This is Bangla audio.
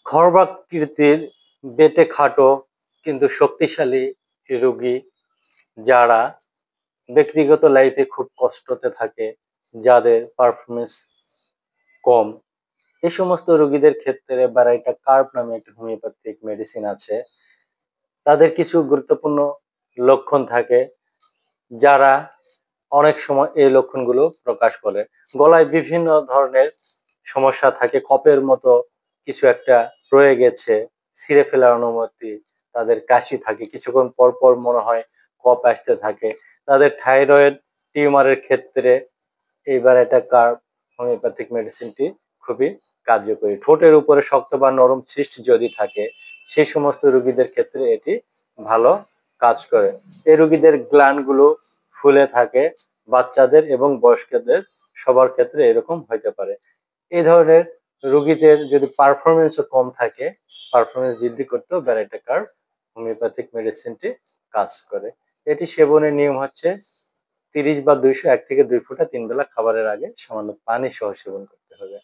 খর্বাকৃতির, বেঁটে খাটো কিন্তু শক্তিশালী রোগী যারা ব্যক্তিগত লাইফে খুব কষ্টতে থাকে, যাদের পারফরমেন্স কম, এই সমস্ত রোগীদের ক্ষেত্রে ব্যারাইটা কার্ব নামে একটি হোমিওপ্যাথিক মেডিসিন আছে। তাদের কিছু গুরুত্বপূর্ণ লক্ষণ থাকে, যারা অনেক সময় এই লক্ষণগুলো প্রকাশ করে। গলায় বিভিন্ন ধরনের সমস্যা থাকে, কপের মতো কিছু একটা রয়ে গেছে, ছিঁড়ে ফেলার অনুমতি, তাদের কাশি থাকে, কিছুক্ষণ পর পর মনে হয় কফ আসতে থাকে। তাদের থাইরয়েড টিউমারের ক্ষেত্রে এইবার এটা কার্ব হোমিওপ্যাথিক মেডিসিনটি খুবই কার্যকরী। ঠোঁটের উপরে শক্ত বা নরম সিস্ট যদি থাকে, সেই সমস্ত রোগীদের ক্ষেত্রে এটি ভালো কাজ করে। এই রোগীদের গ্ল্যান্ডগুলো ফুলে থাকে, বাচ্চাদের এবং বয়স্কদের সবার ক্ষেত্রে এরকম হইতে পারে। এই ধরনের রোগীদের যদি পারফরমেন্সও কম থাকে, পারফরমেন্স বৃদ্ধি করতেও ব্যারাইটা কার্ব হোমিওপ্যাথিক মেডিসিনটি কাজ করে। এটি সেবনের নিয়ম হচ্ছে 30 বা 200 1 থেকে 2 ফোঁটা 3 বেলা খাবারের আগে সামান্য পানি সহ সেবন করতে হবে।